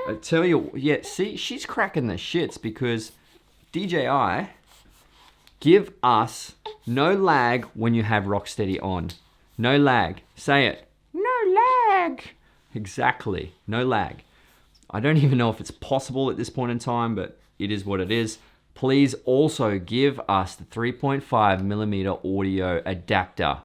I tell you, yeah, see, she's cracking the shits because DJI give us no lag when you have Rocksteady on. No lag. Say it. No lag. Exactly. No lag. I don't even know if it's possible at this point in time, but it is what it is. Please also give us the 3.5mm audio adapter.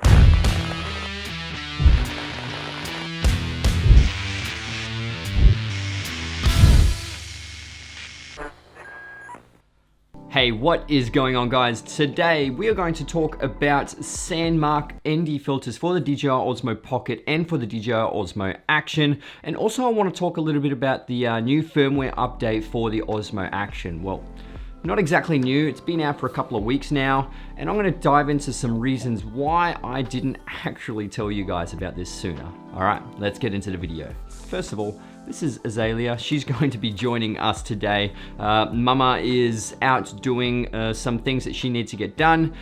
Hey, what is going on, guys? Today we are going to talk about Sandmarc ND filters for the DJI Osmo Pocket and for the DJI Osmo Action. And also I want to talk a little bit about the new firmware update for the Osmo Action. Well, not exactly new, it's been out for a couple of weeks now, and I'm going to dive into some reasons why I didn't actually tell you guys about this sooner. All right, let's get into the video. First of all, this is Azalea. She's going to be joining us today. Mama is out doing some things that she needs to get done.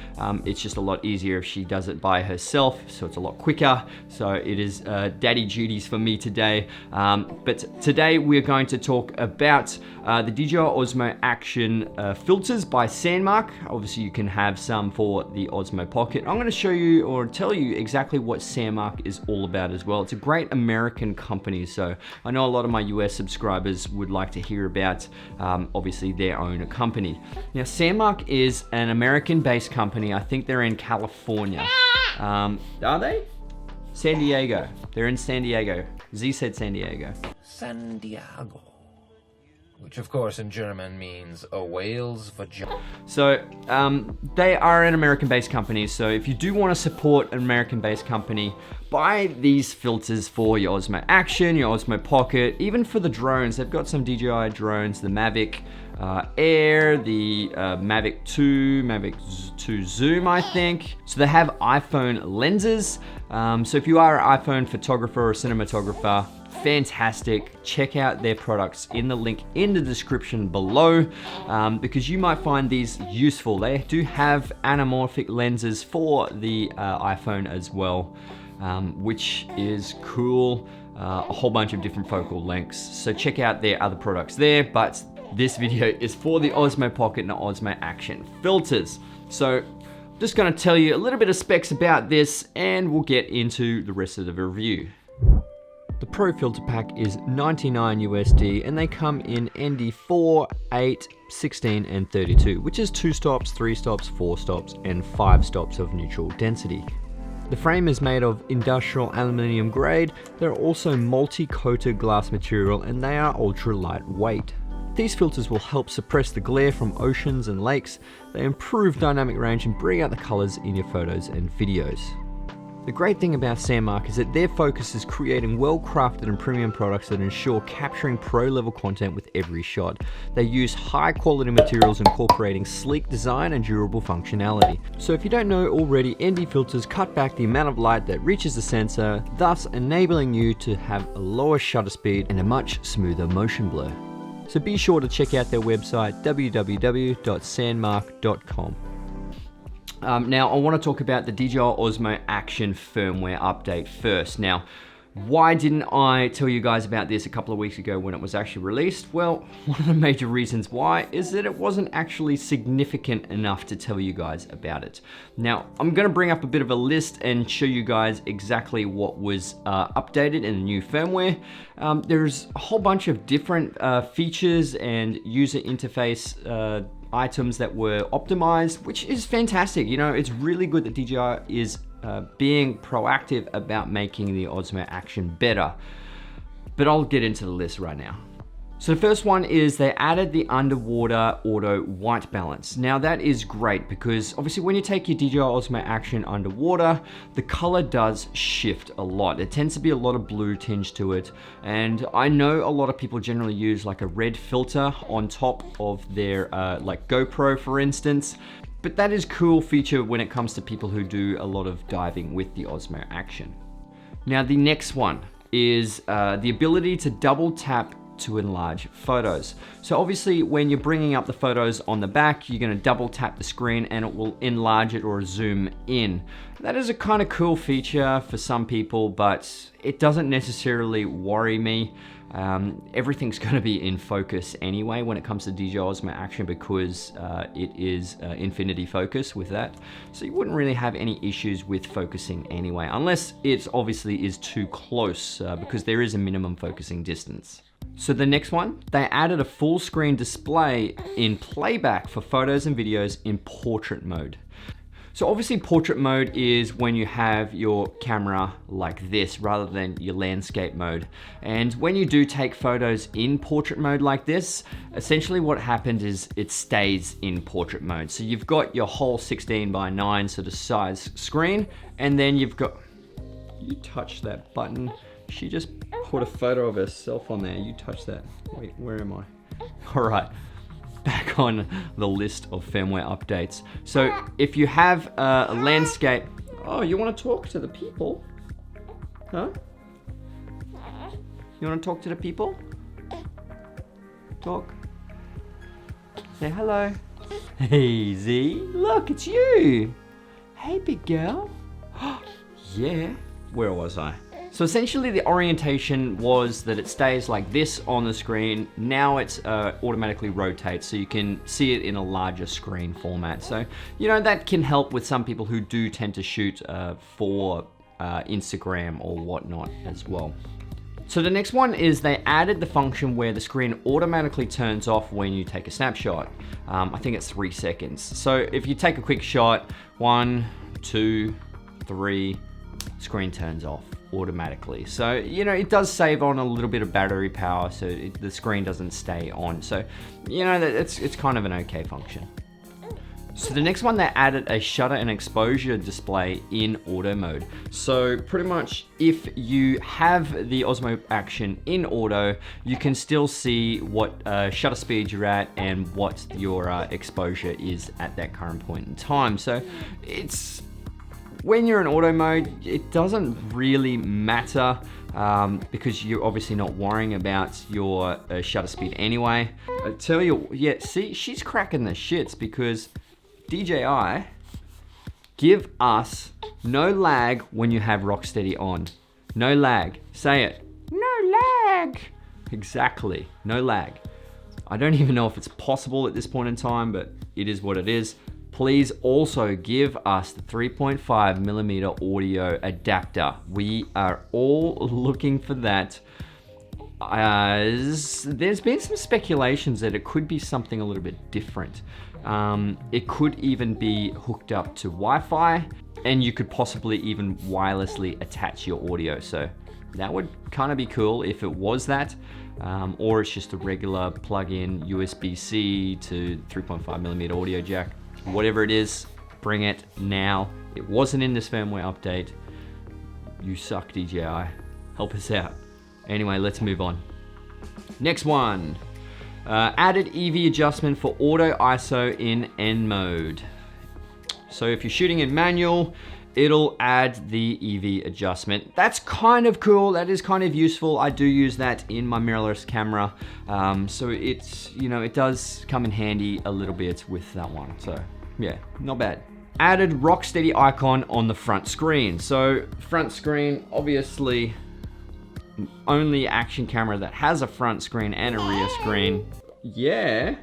It's just a lot easier if she does it by herself, so it's a lot quicker. So it is daddy duties for me today. But today we're going to talk about the DJI Osmo Action filters by Sandmarc. Obviously you can have some for the Osmo Pocket. I'm going to show you or tell you exactly what Sandmarc is all about as well. It's a great American company, so I know a lot of my US subscribers would like to hear about obviously their own company. Now Sanmarc is an American-based company. I think they're in California. Are they? San Diego. They're in San Diego. Z said San Diego. San Diego. Which of course in German means a whale's vagina. So they are an American-based company, so if you do want to support an American-based company, buy these filters for your Osmo Action, your Osmo Pocket, even for the drones. They've got some DJI drones, the Mavic Air, the Mavic 2, Mavic 2 Zoom, I think. So they have iPhone lenses. So if you are an iPhone photographer or cinematographer, fantastic. Check out their products in the link in the description below because you might find these useful. They do have anamorphic lenses for the iPhone as well, which is cool. A whole bunch of different focal lengths. So check out their other products there, but this video is for the Osmo Pocket and the Osmo Action filters. So I'm just gonna tell you a little bit of specs about this and we'll get into the rest of the review. The Pro filter pack is $99 USD and they come in ND 4, 8, 16 and 32, which is 2 stops, 3 stops, 4 stops and 5 stops of neutral density. The frame is made of industrial aluminium grade. They're also multi-coated glass material and they are ultra lightweight. These filters will help suppress the glare from oceans and lakes. They improve dynamic range and bring out the colors in your photos and videos. The great thing about Sanmarc is that their focus is creating well-crafted and premium products that ensure capturing pro-level content with every shot. They use high-quality materials incorporating sleek design and durable functionality. So if you don't know already, ND filters cut back the amount of light that reaches the sensor, thus enabling you to have a lower shutter speed and a much smoother motion blur. So be sure to check out their website, www.sanmarc.com. Now I want to talk about the DJI Osmo Action firmware update first. Now, why didn't I tell you guys about this a couple of weeks ago when it was actually released? Well, one of the major reasons why is that it wasn't actually significant enough to tell you guys about it. Now, I'm going to bring up a bit of a list and show you guys exactly what was updated in the new firmware. There's a whole bunch of different features and user interface items that were optimized, which is fantastic. You know, it's really good that DJI is being proactive about making the Osmo Action better. But I'll get into the list right now. So the first one is they added the underwater auto white balance. Now that is great because obviously when you take your DJI Osmo Action underwater, the color does shift a lot. It tends to be a lot of blue tinge to it. And I know a lot of people generally use like a red filter on top of their like GoPro, for instance. But that is a cool feature when it comes to people who do a lot of diving with the Osmo Action. Now the next one is the ability to double tap to enlarge photos. So obviously when you're bringing up the photos on the back, you're going to double tap the screen and it will enlarge it or zoom in. That is a kind of cool feature for some people, but it doesn't necessarily worry me. Everything's going to be in focus anyway when it comes to DJI Osmo Action, because it is infinity focus with that. So you wouldn't really have any issues with focusing anyway, unless it obviously is too close, because there is a minimum focusing distance. So the next one, they added a full screen display in playback for photos and videos in portrait mode. So obviously portrait mode is when you have your camera like this rather than your landscape mode. And when you do take photos in portrait mode like this, essentially what happens is it stays in portrait mode. So you've got your whole 16:9 sort of size screen, and then you've got, you touch that button. She just put a photo of herself on there. You touch that. Wait, where am I? All right. Back on the list of firmware updates. So if you have a landscape, oh, you want to talk to the people? Huh? You want to talk to the people? Talk. Say hello. Hey Z, look, it's you. Hey big girl. Yeah, where was I? So essentially the orientation was that it stays like this on the screen. Now it's automatically rotates, so you can see it in a larger screen format. So, you know, that can help with some people who do tend to shoot for Instagram or whatnot as well. So the next one is they added the function where the screen automatically turns off when you take a snapshot. I think it's 3 seconds. So if you take a quick shot, 1, 2, 3, screen turns off automatically. So, you know, it does save on a little bit of battery power, so the screen doesn't stay on. So, you know, it's kind of an okay function. So the next one, they added a shutter and exposure display in auto mode. So pretty much if you have the Osmo Action in auto, you can still see what shutter speed you're at and what your exposure is at that current point in time. So it's, when you're in auto mode, it doesn't really matter because you're obviously not worrying about your shutter speed anyway. I tell you, yeah, see, she's cracking the shits because DJI give us no lag when you have Rocksteady on. No lag. Say it. No lag. Exactly. No lag. I don't even know if it's possible at this point in time, but it is what it is. Please also give us the 3.5mm audio adapter. We are all looking for that. There's been some speculations that it could be something a little bit different. It could even be hooked up to Wi-Fi, and you could possibly even wirelessly attach your audio. So that would kind of be cool if it was that. Or it's just a regular plug-in USB-C to 3.5mm audio jack. Whatever it is, bring it now. It wasn't in this firmware update. You suck, DJI. Help us out. Anyway, let's move on. Next one. Added EV adjustment for auto ISO in N mode. So if you're shooting in manual, it'll add the EV adjustment. That's kind of cool. That is kind of useful. I do use that in my mirrorless camera. So it's, you know, it does come in handy a little bit with that one. So yeah, not bad. Added Rocksteady icon on the front screen. So front screen, obviously only action camera that has a front screen and a rear screen. Yeah.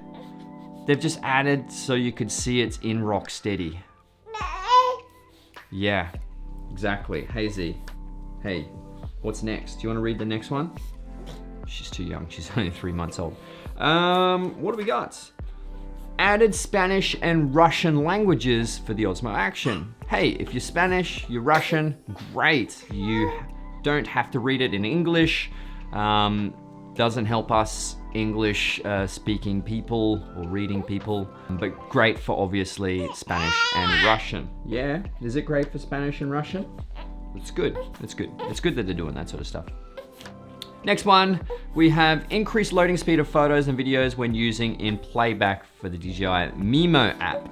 They've just added so you could see it's in Rocksteady. Yeah, exactly. Hey Z, hey, what's next? Do you want to read the next one? She's too young, she's only 3 months old. What do we got? Added Spanish and Russian languages for the Osmo Action. Hey, if you're Spanish, you're Russian, great. You don't have to read it in English. Doesn't help us English speaking people or reading people, but great for obviously Spanish and Russian. Yeah, is it great for Spanish and Russian? It's good, it's good. It's good that they're doing that sort of stuff. Next one, we have increased loading speed of photos and videos when using in playback for the DJI Mimo app.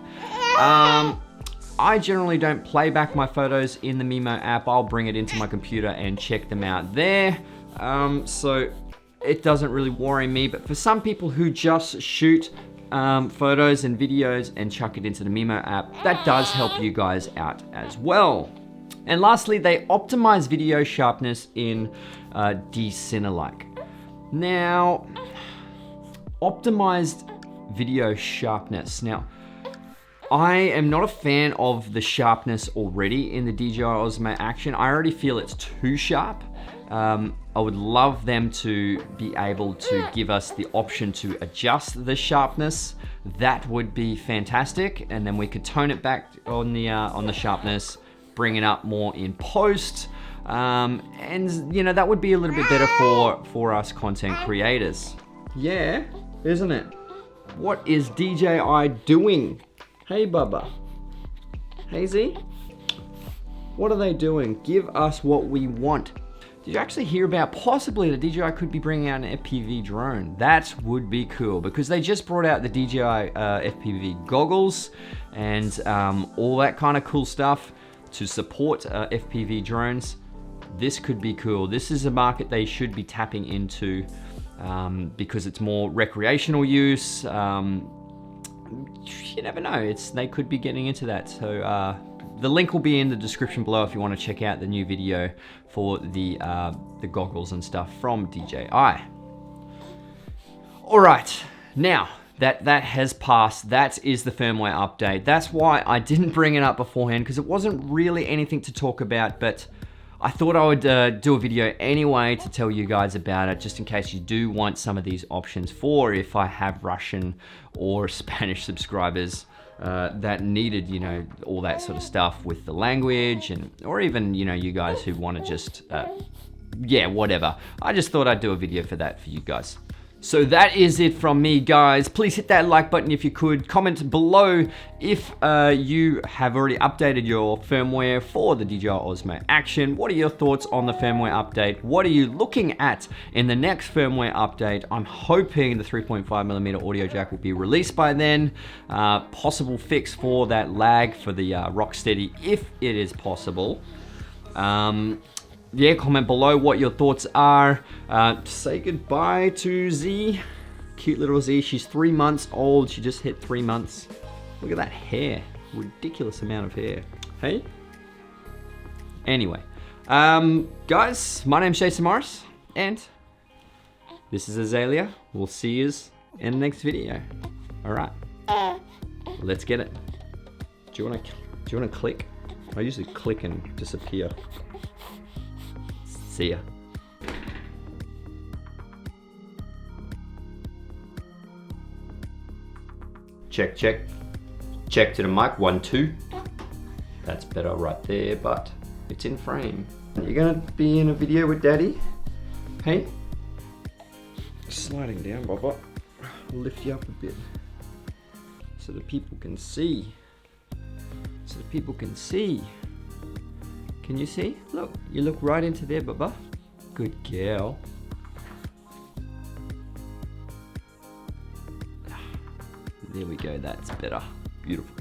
I generally don't play back my photos in the Mimo app. I'll bring it into my computer and check them out there. So it doesn't really worry me, but for some people who just shoot photos and videos and chuck it into the Mimo app, that does help you guys out as well. And lastly, they optimize video sharpness in Sanmarc. Now, optimized video sharpness. Now, I am not a fan of the sharpness already in the DJI Osmo Action. I already feel it's too sharp. I would love them to be able to give us the option to adjust the sharpness. That would be fantastic, and then we could tone it back on the sharpness, bring it up more in post, and you know, that would be a little bit better for us content creators. Yeah, isn't it? What is DJI doing? Hey Bubba. Hey Z. What are they doing? Give us what we want. Did you actually hear about possibly the DJI could be bringing out an FPV drone? That would be cool, because they just brought out the DJI FPV goggles and all that kind of cool stuff to support FPV drones. This could be cool. This is a market they should be tapping into because it's more recreational use. You never know, they could be getting into that. So the link will be in the description below if you want to check out the new video for the goggles and stuff from DJI. All right, now that has passed, that is the firmware update. That's why I didn't bring it up beforehand, because it wasn't really anything to talk about, but I thought I would do a video anyway to tell you guys about it, just in case you do want some of these options for if I have Russian or Spanish subscribers that needed, you know, all that sort of stuff with the language, and or even, you know, you guys who want to just, yeah, whatever. I just thought I'd do a video for that for you guys. So that is it from me, guys. Please hit that like button if you could. Comment below if you have already updated your firmware for the DJI Osmo Action. What are your thoughts on the firmware update? What are you looking at in the next firmware update? I'm hoping the 3.5mm audio jack will be released by then. Possible fix for that lag for the Rocksteady, if it is possible. Yeah, comment below what your thoughts are. Say goodbye to Z. Cute little Z. She's 3 months old. She just hit 3 months. Look at that hair. Ridiculous amount of hair. Hey? Anyway. Guys, my name's Sanmarc, and this is Azalea. We'll see you in the next video. Alright. Let's get it. Do you wanna click? I usually click and disappear. See ya. Check, check. Check to the mic, 1, 2. That's better right there, but it's in frame. You're gonna be in a video with Daddy? Hey? Sliding down, Bubba. I'll lift you up a bit so the people can see. So the people can see. Can you see? Look, you look right into there, Bubba. Good girl. There we go, that's better. Beautiful.